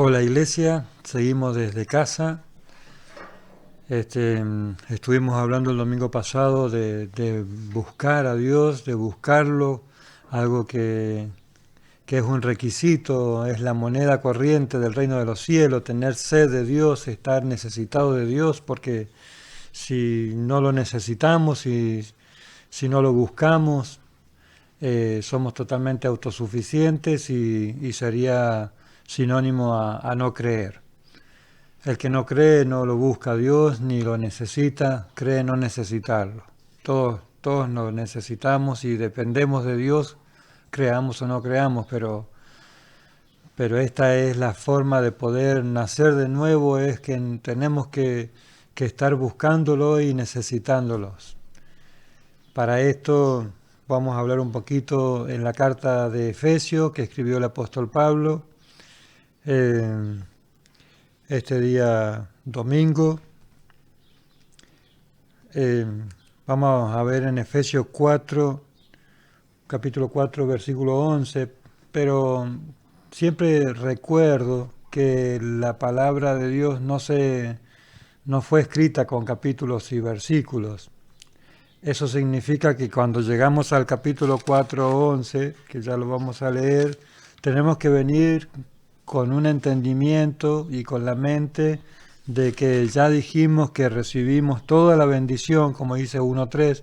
Hola Iglesia, seguimos desde casa. Estuvimos hablando el domingo pasado de buscar a Dios, de buscarlo, algo que es un requisito, es la moneda corriente del reino de los cielos, tener sed de Dios, estar necesitado de Dios, porque si no lo necesitamos y si no lo buscamos, somos totalmente autosuficientes y sería sinónimo a no creer. El que no cree no lo busca a Dios ni lo necesita, cree no necesitarlo. Todos lo necesitamos y dependemos de Dios, creamos o no creamos, pero esta es la forma de poder nacer de nuevo, es que tenemos que estar buscándolo y necesitándolos. Para esto vamos a hablar un poquito en la carta de Efesios que escribió el apóstol Pablo. Este día domingo. Vamos a ver en Efesios 4, capítulo 4, versículo 11, pero siempre recuerdo que la palabra de Dios no fue escrita con capítulos y versículos. Eso significa que cuando llegamos al capítulo 4, 11, que ya lo vamos a leer, tenemos que venir con un entendimiento y con la mente de que ya dijimos que recibimos toda la bendición, como dice 1.3,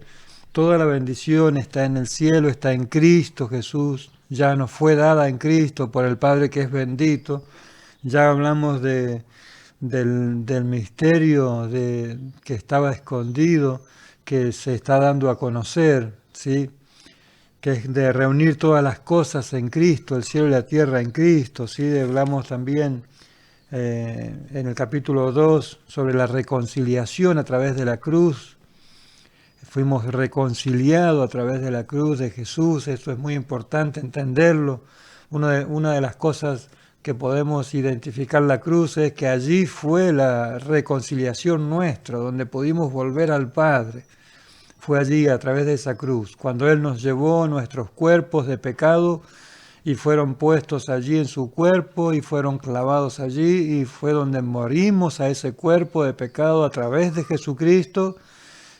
toda la bendición está en el cielo, está en Cristo Jesús, ya nos fue dada en Cristo por el Padre que es bendito. Ya hablamos del misterio que estaba escondido, que se está dando a conocer, ¿sí? Que es de reunir todas las cosas en Cristo, el cielo y la tierra en Cristo, ¿sí? Hablamos también en el capítulo 2 sobre la reconciliación a través de la cruz. Fuimos reconciliados a través de la cruz de Jesús, esto es muy importante entenderlo. Una de las cosas que podemos identificar la cruz es que allí fue la reconciliación nuestra, donde pudimos volver al Padre. Fue allí a través de esa cruz, cuando Él nos llevó nuestros cuerpos de pecado y fueron puestos allí en su cuerpo y fueron clavados allí y fue donde morimos a ese cuerpo de pecado a través de Jesucristo.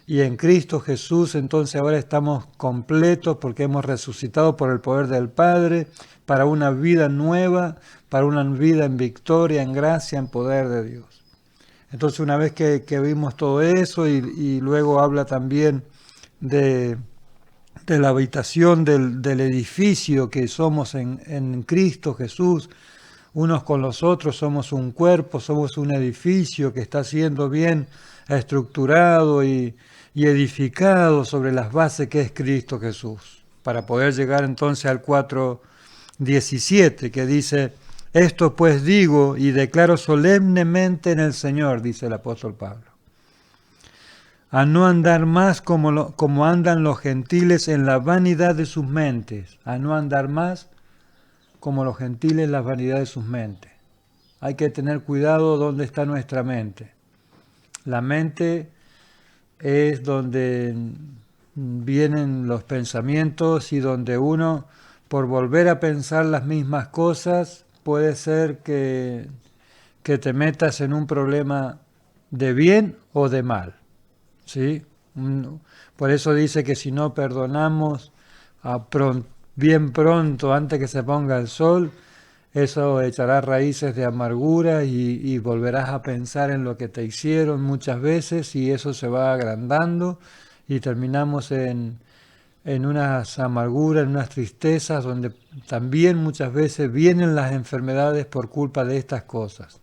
Y en Cristo Jesús entonces ahora estamos completos porque hemos resucitado por el poder del Padre para una vida nueva, para una vida en victoria, en gracia, en poder de Dios. Entonces una vez que vimos todo eso y luego habla también de la habitación del edificio que somos en Cristo Jesús, unos con los otros, somos un cuerpo, somos un edificio que está siendo bien estructurado y edificado sobre las bases que es Cristo Jesús, para poder llegar entonces al 4:17 que dice: esto pues digo y declaro solemnemente en el Señor, dice el apóstol Pablo, a no andar más como andan los gentiles en la vanidad de sus mentes, a no andar más como los gentiles en la vanidad de sus mentes. Hay que tener cuidado dónde está nuestra mente. La mente es donde vienen los pensamientos y donde uno, por volver a pensar las mismas cosas, puede ser que te metas en un problema de bien o de mal, ¿sí? Por eso dice que si no perdonamos bien pronto, antes que se ponga el sol, eso echará raíces de amargura y volverás a pensar en lo que te hicieron muchas veces y eso se va agrandando y terminamos en unas amarguras, en unas tristezas donde también muchas veces vienen las enfermedades por culpa de estas cosas.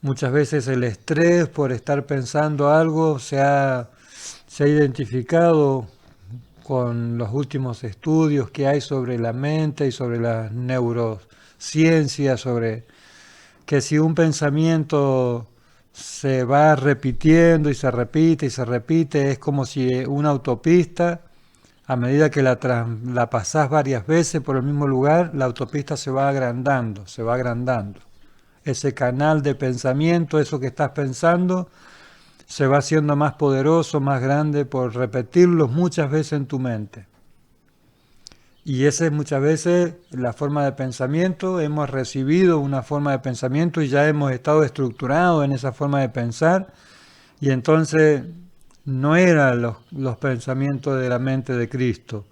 Muchas veces el estrés por estar pensando algo se ha identificado con los últimos estudios que hay sobre la mente y sobre las neurociencias, sobre que si un pensamiento se va repitiendo y se repite y se repite, es como si una autopista, a medida que la pasás varias veces por el mismo lugar, la autopista se va agrandando, se va agrandando. Ese canal de pensamiento, eso que estás pensando, se va haciendo más poderoso, más grande por repetirlo muchas veces en tu mente. Y esa es muchas veces la forma de pensamiento. Hemos recibido una forma de pensamiento y ya hemos estado estructurados en esa forma de pensar. Y entonces no eran los pensamientos de la mente de Cristo,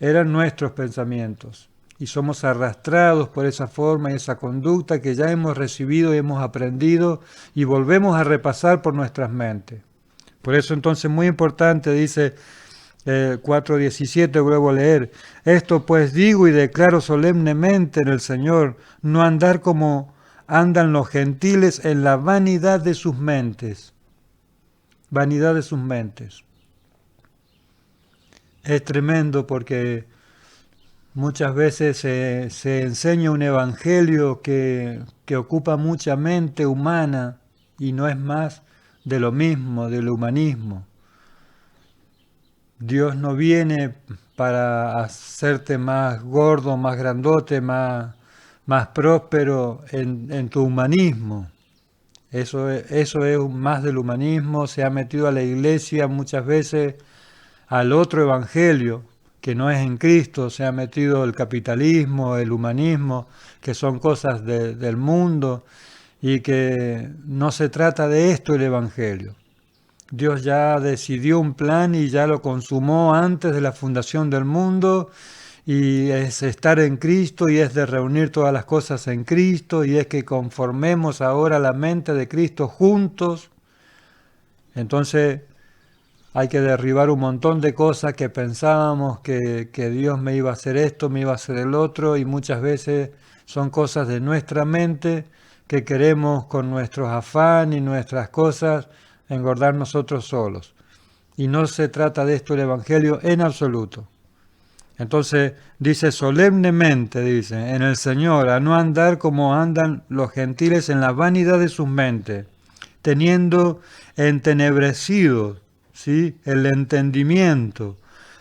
eran nuestros pensamientos. Y somos arrastrados por esa forma y esa conducta que ya hemos recibido y hemos aprendido y volvemos a repasar por nuestras mentes. Por eso entonces muy importante, dice 4:17, vuelvo a leer, esto pues digo y declaro solemnemente en el Señor, no andar como andan los gentiles en la vanidad de sus mentes. Vanidad de sus mentes. Es tremendo porque muchas veces se enseña un evangelio que ocupa mucha mente humana y no es más de lo mismo, del humanismo. Dios no viene para hacerte más gordo, más grandote, más próspero en tu humanismo. Eso es más del humanismo, se ha metido a la iglesia muchas veces al otro evangelio, que no es en Cristo, se ha metido el capitalismo, el humanismo, que son cosas del mundo, y que no se trata de esto el evangelio. Dios ya decidió un plan y ya lo consumó antes de la fundación del mundo, y es estar en Cristo y es de reunir todas las cosas en Cristo y es que conformemos ahora la mente de Cristo juntos. Entonces hay que derribar un montón de cosas que pensábamos que Dios me iba a hacer esto, me iba a hacer el otro, y muchas veces son cosas de nuestra mente que queremos con nuestros afanes y nuestras cosas engordar nosotros solos. Y no se trata de esto el Evangelio en absoluto. Entonces dice solemnemente, dice, en el Señor, a no andar como andan los gentiles en la vanidad de sus mentes, teniendo entenebrecidos, ¿sí?, el entendimiento,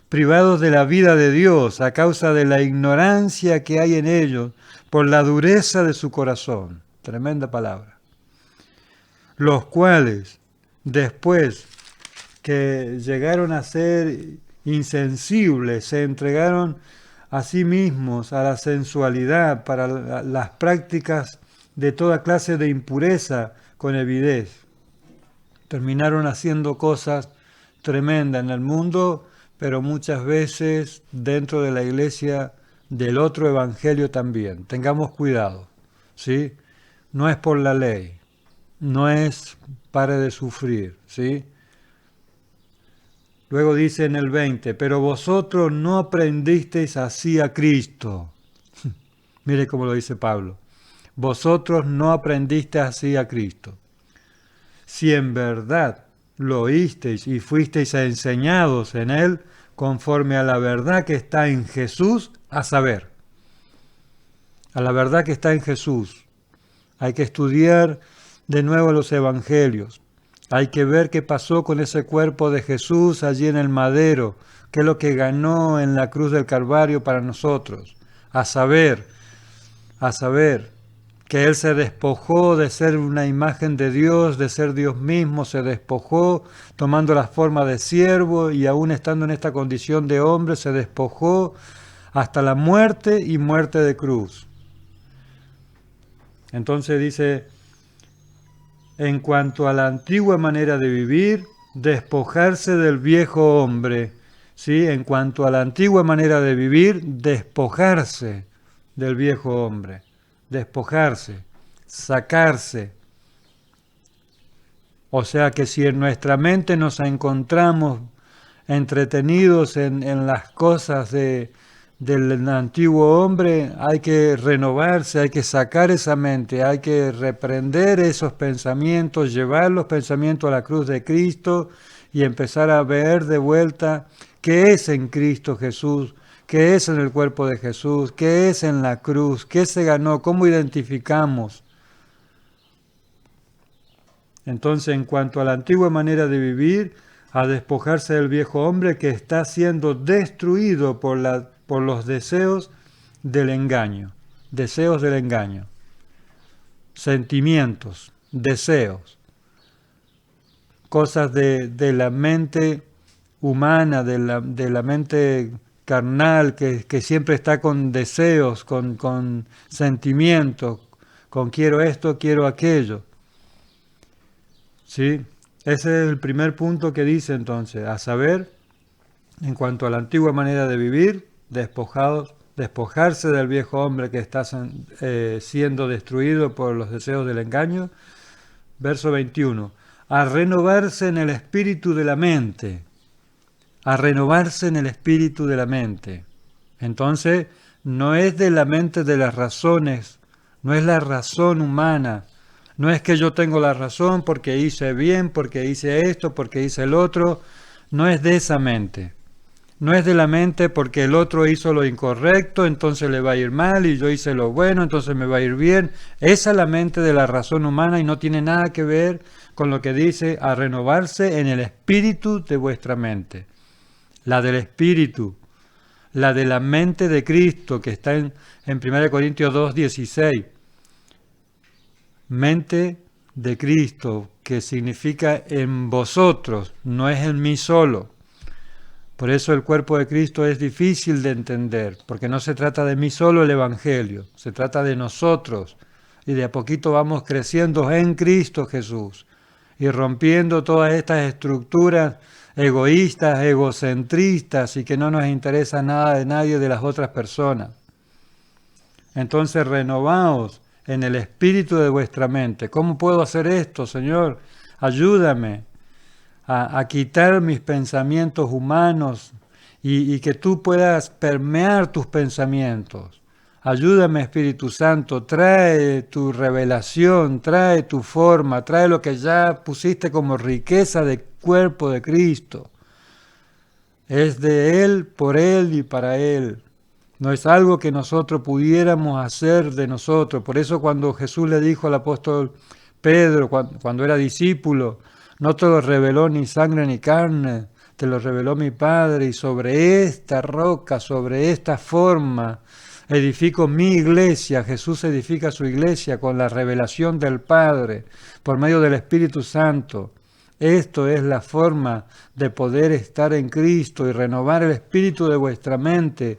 privados de la vida de Dios a causa de la ignorancia que hay en ellos por la dureza de su corazón. Tremenda palabra. Los cuales, después que llegaron a ser insensibles, se entregaron a sí mismos a la sensualidad para las prácticas de toda clase de impureza con avidez. Terminaron haciendo cosas tremendas en el mundo, pero muchas veces dentro de la iglesia del otro evangelio también. Tengamos cuidado, ¿sí? No es por la ley, no es pare de sufrir, ¿sí? Luego dice en el 20, pero vosotros no aprendisteis así a Cristo. Mire cómo lo dice Pablo. Vosotros no aprendisteis así a Cristo. Si en verdad lo oísteis y fuisteis enseñados en Él, conforme a la verdad que está en Jesús, a saber, a la verdad que está en Jesús. Hay que estudiar de nuevo los evangelios. Hay que ver qué pasó con ese cuerpo de Jesús allí en el madero, qué es lo que ganó en la cruz del Calvario para nosotros. A saber, que Él se despojó de ser una imagen de Dios, de ser Dios mismo, se despojó tomando la forma de siervo y aún estando en esta condición de hombre, se despojó hasta la muerte y muerte de cruz. Entonces dice, en cuanto a la antigua manera de vivir, despojarse del viejo hombre. ¿Sí? En cuanto a la antigua manera de vivir, despojarse del viejo hombre. Despojarse, sacarse. O sea que si en nuestra mente nos encontramos entretenidos en las cosas del antiguo hombre, hay que renovarse, hay que sacar esa mente, hay que reprender esos pensamientos, llevar los pensamientos a la cruz de Cristo y empezar a ver de vuelta qué es en Cristo Jesús, qué es en el cuerpo de Jesús, qué es en la cruz, qué se ganó, cómo identificamos. Entonces, en cuanto a la antigua manera de vivir, a despojarse del viejo hombre que está siendo destruido por los deseos del engaño, sentimientos, deseos, cosas de la mente humana, de la mente carnal, que siempre está con deseos, con sentimientos, con quiero esto, quiero aquello. ¿Sí? Ese es el primer punto que dice entonces, a saber, en cuanto a la antigua manera de vivir, despojarse del viejo hombre que está siendo destruido por los deseos del engaño. Verso 21. A renovarse en el espíritu de la mente. A renovarse en el espíritu de la mente. Entonces, no es de la mente de las razones, no es la razón humana, no es que yo tengo la razón porque hice bien, porque hice esto, porque hice el otro, no es de esa mente. No es de la mente porque el otro hizo lo incorrecto, entonces le va a ir mal, y yo hice lo bueno, entonces me va a ir bien. Esa es la mente de la razón humana y no tiene nada que ver con lo que dice a renovarse en el espíritu de vuestra mente. La del espíritu, la de la mente de Cristo, que está en 1 Corintios 2:16. Mente de Cristo, que significa en vosotros, no es en mí solo. Por eso el cuerpo de Cristo es difícil de entender, porque no se trata de mí solo el Evangelio, se trata de nosotros. Y de a poquito vamos creciendo en Cristo Jesús y rompiendo todas estas estructuras egoístas, egocentristas y que no nos interesa nada de nadie de las otras personas. Entonces renovaos en el espíritu de vuestra mente. ¿Cómo puedo hacer esto, Señor? Ayúdame a quitar mis pensamientos humanos y que tú puedas permear tus pensamientos. Ayúdame, Espíritu Santo, trae tu revelación, trae tu forma, trae lo que ya pusiste como riqueza del cuerpo de Cristo. Es de Él, por Él y para Él. No es algo que nosotros pudiéramos hacer de nosotros. Por eso cuando Jesús le dijo al apóstol Pedro, cuando era discípulo, no te lo reveló ni sangre ni carne, te lo reveló mi Padre, y sobre esta roca, sobre esta forma, edifico mi iglesia. Jesús edifica su iglesia con la revelación del Padre, por medio del Espíritu Santo. Esto es la forma de poder estar en Cristo y renovar el espíritu de vuestra mente,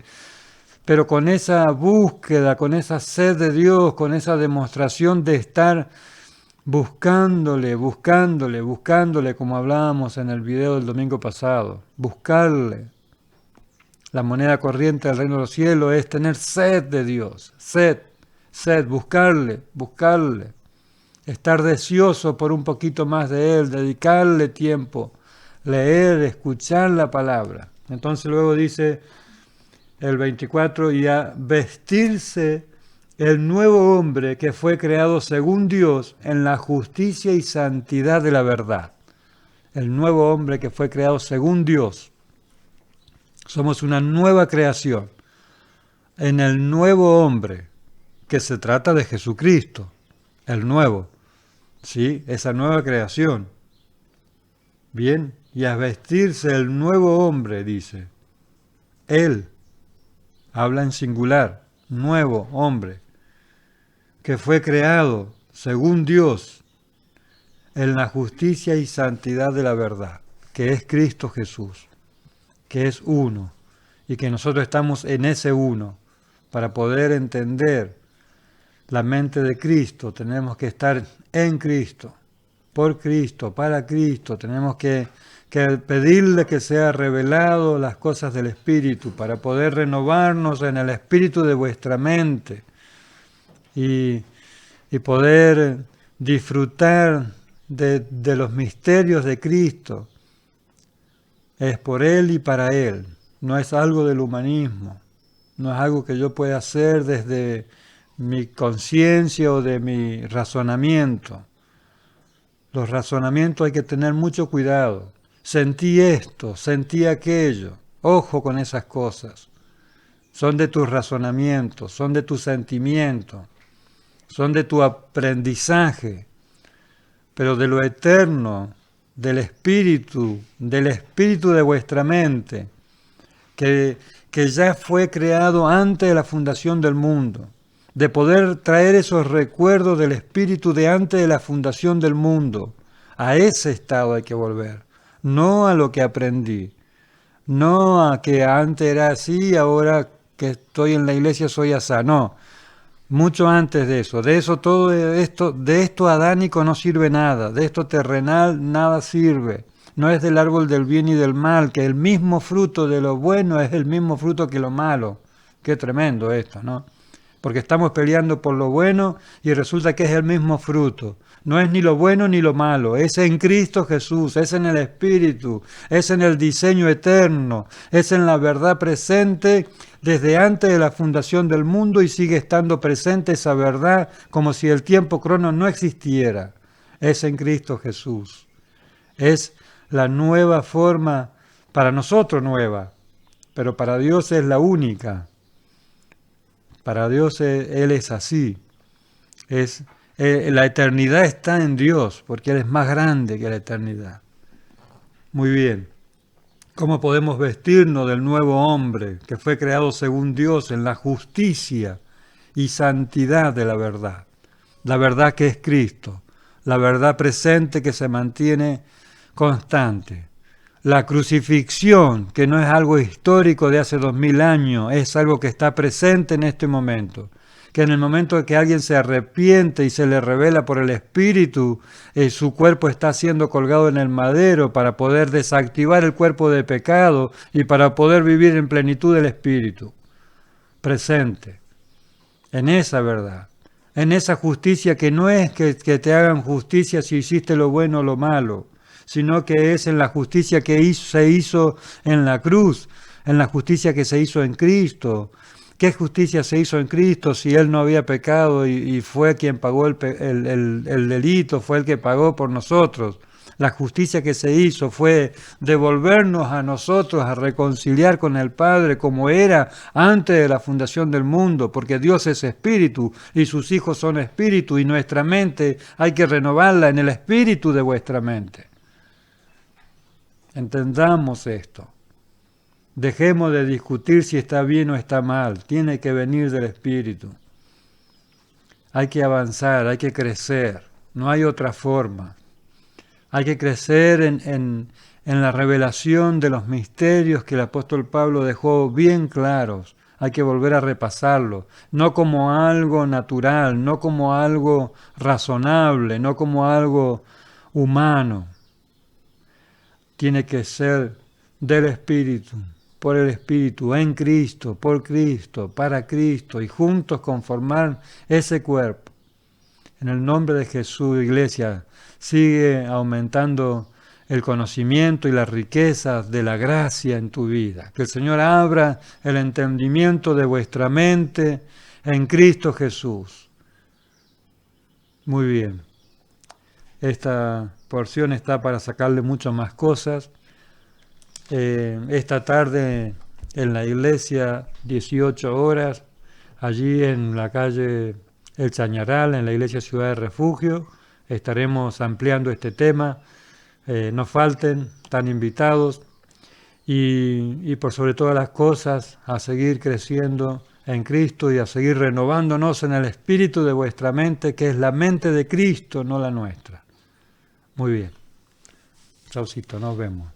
pero con esa búsqueda, con esa sed de Dios, con esa demostración de estar buscándole, como hablábamos en el video del domingo pasado. Buscarle. La moneda corriente del reino de los cielos es tener sed de Dios. Sed, buscarle. Estar deseoso por un poquito más de Él, dedicarle tiempo, leer, escuchar la palabra. Entonces luego dice el 24, y a vestirse el nuevo hombre que fue creado según Dios en la justicia y santidad de la verdad. El nuevo hombre que fue creado según Dios. Somos una nueva creación en el nuevo hombre, que se trata de Jesucristo, el nuevo, ¿sí? Esa nueva creación. Bien, y a vestirse el nuevo hombre, dice. Él, habla en singular, nuevo hombre, que fue creado según Dios en la justicia y santidad de la verdad, que es Cristo Jesús, que es uno, y que nosotros estamos en ese uno. Para poder entender la mente de Cristo, tenemos que estar en Cristo, por Cristo, para Cristo. Tenemos que pedirle que sea revelado las cosas del Espíritu, para poder renovarnos en el espíritu de vuestra mente y poder disfrutar de los misterios de Cristo. Es por Él y para Él. No es algo del humanismo. No es algo que yo pueda hacer desde mi conciencia o de mi razonamiento. Los razonamientos hay que tener mucho cuidado. Sentí esto, sentí aquello. Ojo con esas cosas. Son de tus razonamientos, son de tus sentimientos, son de tu aprendizaje, pero de lo eterno, del espíritu de vuestra mente, que ya fue creado antes de la fundación del mundo, de poder traer esos recuerdos del espíritu de antes de la fundación del mundo. A ese estado hay que volver, no a lo que aprendí, No a que antes era así, ahora que estoy en la iglesia soy asá. No, mucho antes de eso. De eso todo esto, de esto adánico no sirve nada. De esto terrenal nada sirve. No es del árbol del bien y del mal, que el mismo fruto de lo bueno es el mismo fruto que lo malo. Qué tremendo esto, ¿no? Porque estamos peleando por lo bueno y resulta que es el mismo fruto. No es ni lo bueno ni lo malo, es en Cristo Jesús, es en el Espíritu, es en el diseño eterno, es en la verdad presente desde antes de la fundación del mundo y sigue estando presente esa verdad como si el tiempo crono no existiera. Es en Cristo Jesús. Es la nueva forma, para nosotros nueva, pero para Dios es la única. Para Dios Él es así. La eternidad está en Dios, porque Él es más grande que la eternidad. Muy bien. ¿Cómo podemos vestirnos del nuevo hombre que fue creado según Dios en la justicia y santidad de la verdad? La verdad que es Cristo, la verdad presente que se mantiene constante. La crucifixión, que no es algo histórico de hace 2000 años, es algo que está presente en este momento. Que en el momento de que alguien se arrepiente y se le revela por el Espíritu, su cuerpo está siendo colgado en el madero para poder desactivar el cuerpo de pecado y para poder vivir en plenitud del Espíritu. Presente, en esa verdad, en esa justicia que no es que te hagan justicia si hiciste lo bueno o lo malo, sino que es en la justicia que se hizo en la cruz, en la justicia que se hizo en Cristo. ¿Qué justicia se hizo en Cristo si Él no había pecado y fue quien pagó el delito, fue el que pagó por nosotros? La justicia que se hizo fue devolvernos a nosotros a reconciliar con el Padre como era antes de la fundación del mundo, porque Dios es espíritu y sus hijos son espíritu y nuestra mente hay que renovarla en el espíritu de vuestra mente. Entendamos esto. Dejemos de discutir si está bien o está mal. Tiene que venir del Espíritu. Hay que avanzar, hay que crecer. No hay otra forma. Hay que crecer en la revelación de los misterios que el apóstol Pablo dejó bien claros. Hay que volver a repasarlo. No como algo natural, no como algo razonable, no como algo humano. Tiene que ser del Espíritu, por el Espíritu, en Cristo, por Cristo, para Cristo, y juntos conformar ese cuerpo. En el nombre de Jesús, Iglesia, sigue aumentando el conocimiento y las riquezas de la gracia en tu vida. Que el Señor abra el entendimiento de vuestra mente en Cristo Jesús. Muy bien. Esta porción está para sacarle muchas más cosas. Esta tarde en la iglesia, 18 horas, allí en la calle El Chañaral, en la iglesia Ciudad de Refugio, estaremos ampliando este tema. No falten, están invitados. Y por sobre todas las cosas, a seguir creciendo en Cristo y a seguir renovándonos en el espíritu de vuestra mente, que es la mente de Cristo, no la nuestra. Muy bien. Chaucito, nos vemos.